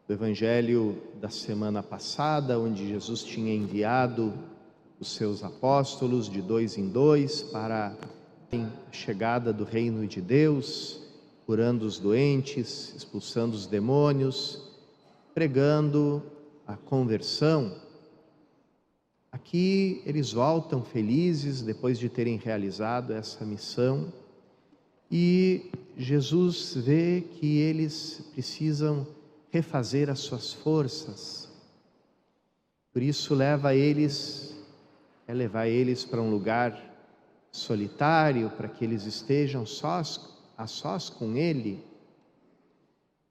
do Evangelho da semana passada, onde Jesus tinha enviado os seus apóstolos de 2 em 2 para a chegada do reino de Deus, curando os doentes, expulsando os demônios, pregando a conversão. Aqui eles voltam felizes depois de terem realizado essa missão e Jesus vê que eles precisam refazer as suas forças. Por isso levar eles para um lugar solitário, para que eles estejam a sós com Ele.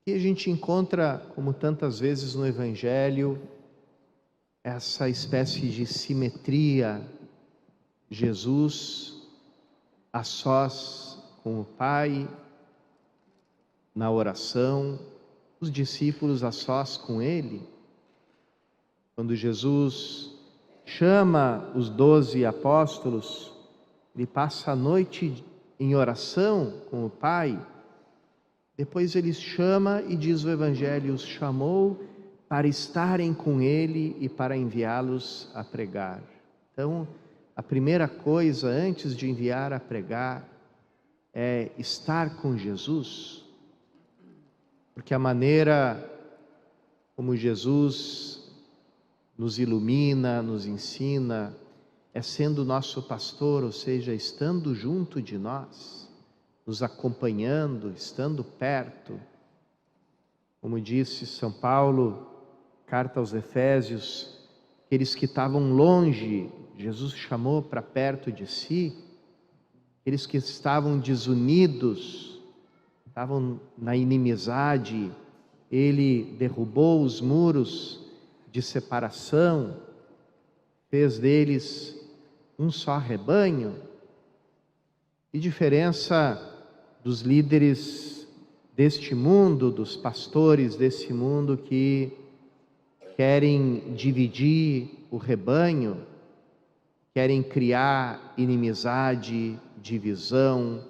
E a gente encontra, como tantas vezes no Evangelho, essa espécie de simetria, Jesus a sós com o Pai, na oração, os discípulos a sós com Ele. Quando Jesus chama os 12 apóstolos, Ele passa a noite em oração com o Pai, depois Ele chama e diz o Evangelho, os chamou para estarem com Ele e para enviá-los a pregar. Então, a primeira coisa antes de enviar a pregar é estar com Jesus, porque a maneira como Jesus nos ilumina, nos ensina, é sendo nosso pastor, ou seja, estando junto de nós, nos acompanhando, estando perto. Como disse São Paulo, carta aos Efésios, aqueles que estavam longe, Jesus chamou para perto de si, aqueles que estavam desunidos, estavam na inimizade, Ele derrubou os muros de separação, fez deles um só rebanho. Que diferença dos líderes deste mundo, dos pastores desse mundo que querem dividir o rebanho, querem criar inimizade, divisão,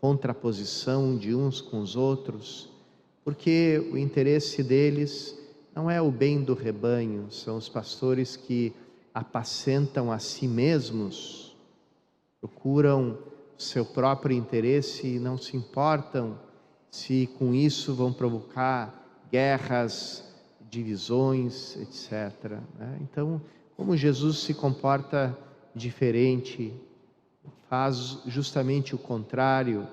contraposição de uns com os outros, porque o interesse deles não é o bem do rebanho, são os pastores que apacentam a si mesmos, procuram o seu próprio interesse e não se importam se com isso vão provocar guerras, divisões, etc. Então, como Jesus se comporta diferente, faz justamente o contrário.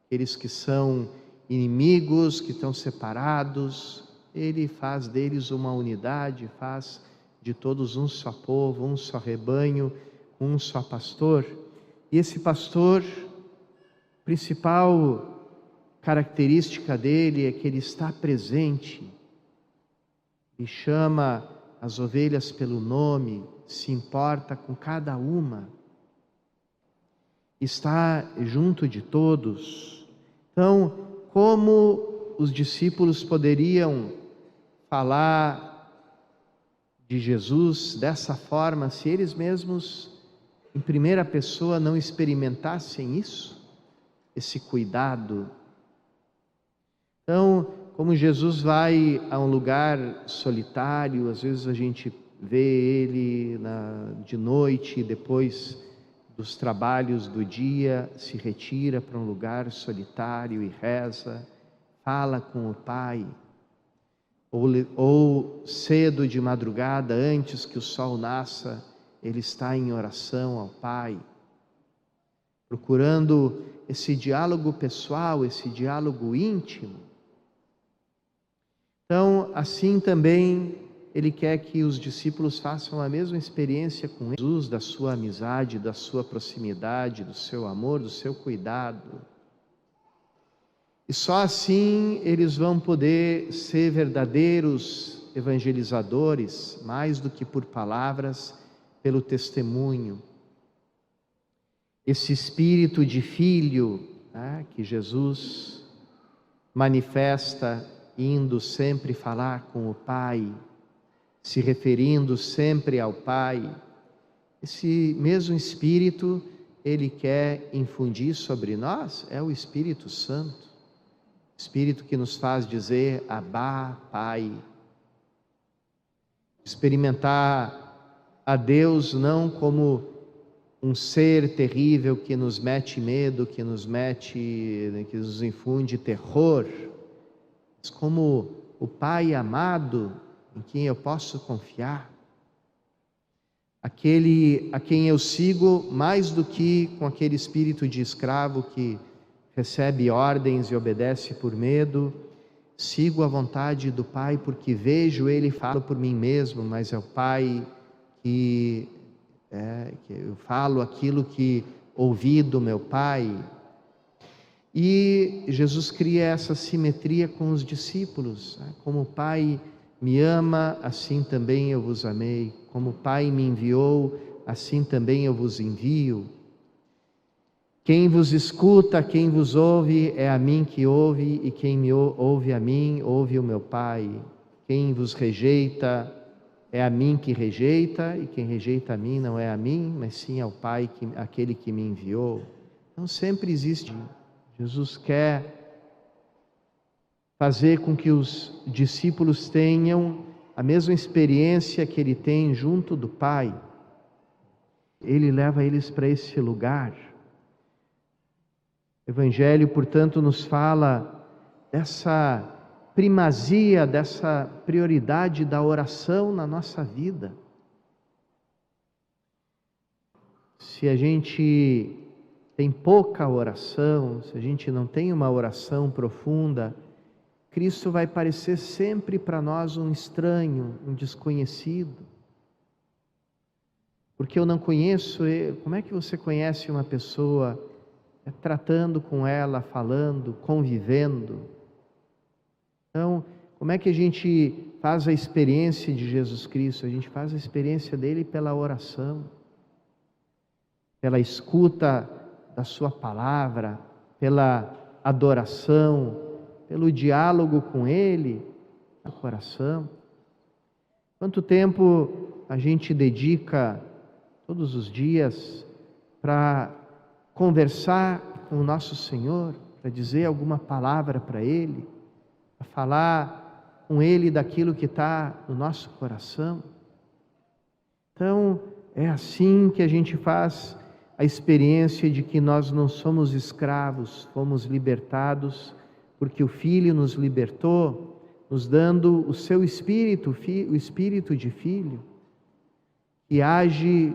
Aqueles que são inimigos, que estão separados, Ele faz deles uma unidade, faz de todos um só povo, um só rebanho, um só pastor. E esse pastor, principal característica dele é que ele está presente e chama as ovelhas pelo nome, se importa com cada uma, está junto de todos. Então, como os discípulos poderiam falar de Jesus dessa forma se eles mesmos, em primeira pessoa, não experimentassem isso, esse cuidado? Então, como Jesus vai a um lugar solitário, às vezes a gente vê Ele de noite, depois dos trabalhos do dia, se retira para um lugar solitário e reza, fala com o Pai, ou cedo de madrugada, antes que o sol nasça, Ele está em oração ao Pai, procurando esse diálogo pessoal, esse diálogo íntimo. Então, assim também Ele quer que os discípulos façam a mesma experiência com Jesus, da sua amizade, da sua proximidade, do seu amor, do seu cuidado. E só assim eles vão poder ser verdadeiros evangelizadores, mais do que por palavras, pelo testemunho. Esse espírito de filho, que Jesus manifesta indo sempre falar com o Pai, se referindo sempre ao Pai, esse mesmo Espírito Ele quer infundir sobre nós, é o Espírito Santo. Espírito que nos faz dizer Abá, Pai. Experimentar a Deus não como um ser terrível que nos mete medo, que nos infunde terror, mas como o Pai amado em quem eu posso confiar, aquele a quem eu sigo mais do que com aquele espírito de escravo que recebe ordens e obedece por medo. Sigo a vontade do Pai porque vejo Ele, falo por mim mesmo, mas é o Pai que eu falo aquilo que ouvi do meu Pai. E Jesus cria essa simetria com os discípulos, né? Como o Pai me ama, assim também eu vos amei. Como o Pai me enviou, assim também eu vos envio. Quem vos escuta, quem vos ouve, é a mim que ouve, e quem me ouve a mim, ouve o meu Pai. Quem vos rejeita, é a mim que rejeita, e quem rejeita a mim não é a mim, mas sim ao Pai, aquele que me enviou. Então sempre existe. Jesus quer fazer com que os discípulos tenham a mesma experiência que Ele tem junto do Pai. Ele leva eles para esse lugar. O Evangelho, portanto, nos fala dessa primazia, dessa prioridade da oração na nossa vida. Se a gente tem pouca oração, se a gente não tem uma oração profunda, Cristo vai parecer sempre para nós um estranho, um desconhecido. Porque eu não conheço ele. Como é que você conhece uma pessoa tratando com ela, falando, convivendo? Então, como é que a gente faz a experiência de Jesus Cristo? A gente faz a experiência dele pela oração, pela escuta da sua palavra, pela adoração, pelo diálogo com ele, no coração. Quanto tempo a gente dedica todos os dias para conversar com o nosso Senhor, para dizer alguma palavra para Ele, para falar com Ele daquilo que está no nosso coração? Então, é assim que a gente faz a experiência de que nós não somos escravos, fomos libertados, porque o Filho nos libertou, nos dando o seu Espírito, o Espírito de Filho, que age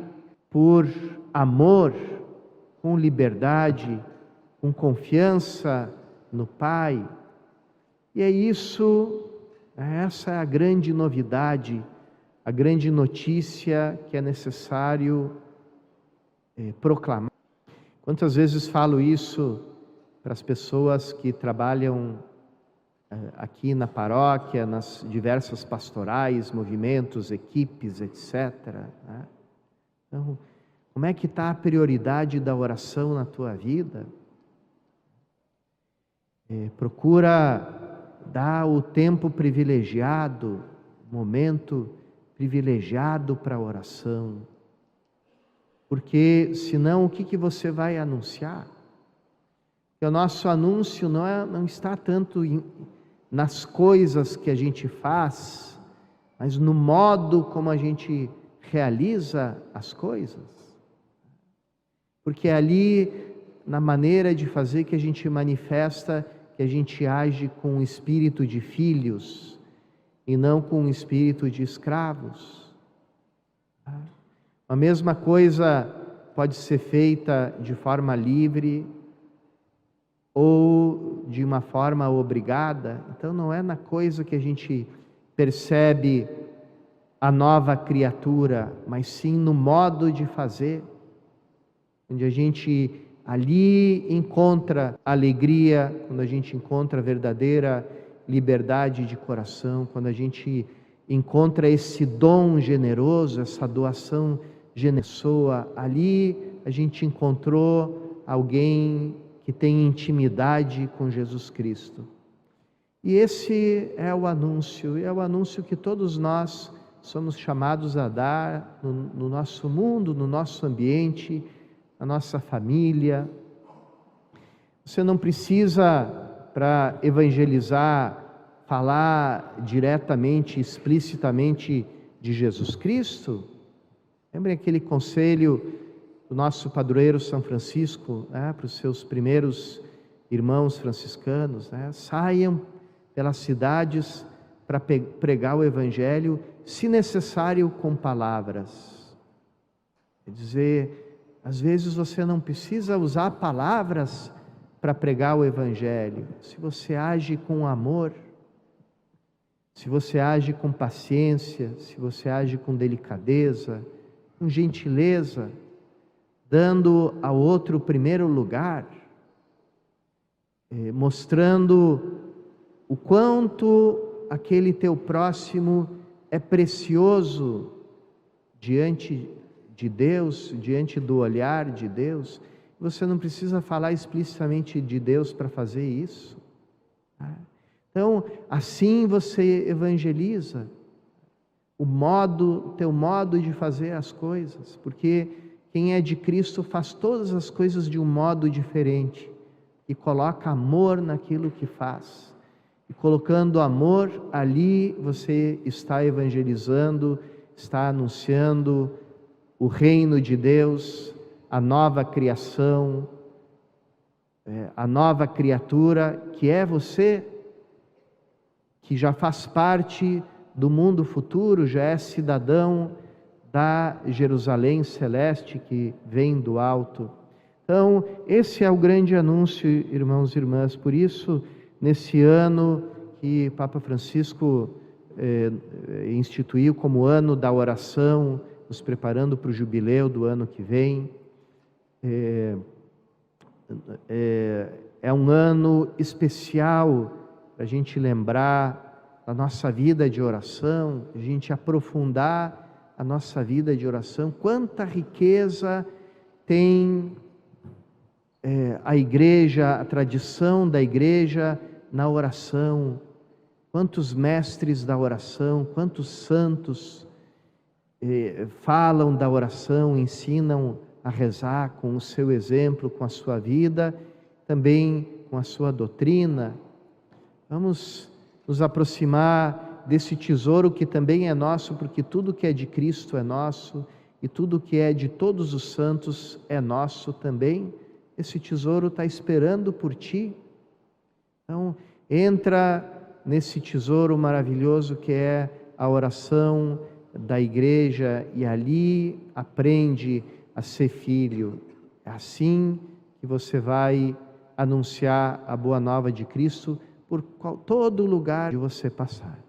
por amor, com liberdade, com confiança no Pai. E essa é a grande novidade, a grande notícia que é necessário proclamar. Quantas vezes falo isso para as pessoas que trabalham aqui na paróquia, nas diversas pastorais, movimentos, equipes, etc. Né? Então, como é que está a prioridade da oração na tua vida? Procura dar o tempo privilegiado, o momento privilegiado para a oração. Porque senão o que você vai anunciar? Porque o nosso anúncio não está tanto nas coisas que a gente faz, mas no modo como a gente realiza as coisas. Porque é ali, na maneira de fazer, que a gente manifesta que a gente age com o espírito de filhos e não com o espírito de escravos. A mesma coisa pode ser feita de forma livre ou de uma forma obrigada. Então não é na coisa que a gente percebe a nova criatura, mas sim no modo de fazer, onde a gente ali encontra alegria, quando a gente encontra a verdadeira liberdade de coração, quando a gente encontra esse dom generoso, essa doação generosa, ali a gente encontrou alguém que tem intimidade com Jesus Cristo. E esse é o anúncio que todos nós somos chamados a dar no nosso mundo, no nosso ambiente, na nossa família. Você não precisa para evangelizar, falar diretamente, explicitamente de Jesus Cristo. Lembrem aquele conselho do nosso padroeiro São Francisco, para os seus primeiros irmãos franciscanos, saiam pelas cidades para pregar o Evangelho, se necessário com palavras. Quer dizer, às vezes você não precisa usar palavras para pregar o Evangelho. Se você age com amor, se você age com paciência, se você age com delicadeza, com gentileza, dando ao outro o primeiro lugar, mostrando o quanto aquele teu próximo é precioso diante de Deus, diante do olhar de Deus. Você não precisa falar explicitamente de Deus para fazer isso. Então, assim você evangeliza teu modo de fazer as coisas, porque quem é de Cristo faz todas as coisas de um modo diferente e coloca amor naquilo que faz. E colocando amor ali, você está evangelizando, está anunciando o reino de Deus, a nova criação, a nova criatura que é você, que já faz parte do mundo futuro, já é cidadão da Jerusalém celeste que vem do alto. Então, esse é o grande anúncio, irmãos e irmãs. Por isso, nesse ano que Papa Francisco instituiu como ano da oração, nos preparando para o jubileu do ano que vem, é um ano especial para a gente lembrar da nossa vida de oração, a gente aprofundar a nossa vida de oração. Quanta riqueza tem a igreja, a tradição da igreja na oração, quantos mestres da oração, quantos santos falam da oração, ensinam a rezar com o seu exemplo, com a sua vida, também com a sua doutrina. Vamos nos aproximar desse tesouro que também é nosso, porque tudo que é de Cristo é nosso e tudo que é de todos os santos é nosso também. Esse tesouro está esperando por ti. Então, entra nesse tesouro maravilhoso que é a oração da igreja e ali aprende a ser filho. É assim que você vai anunciar a boa nova de Cristo por todo lugar que você passar.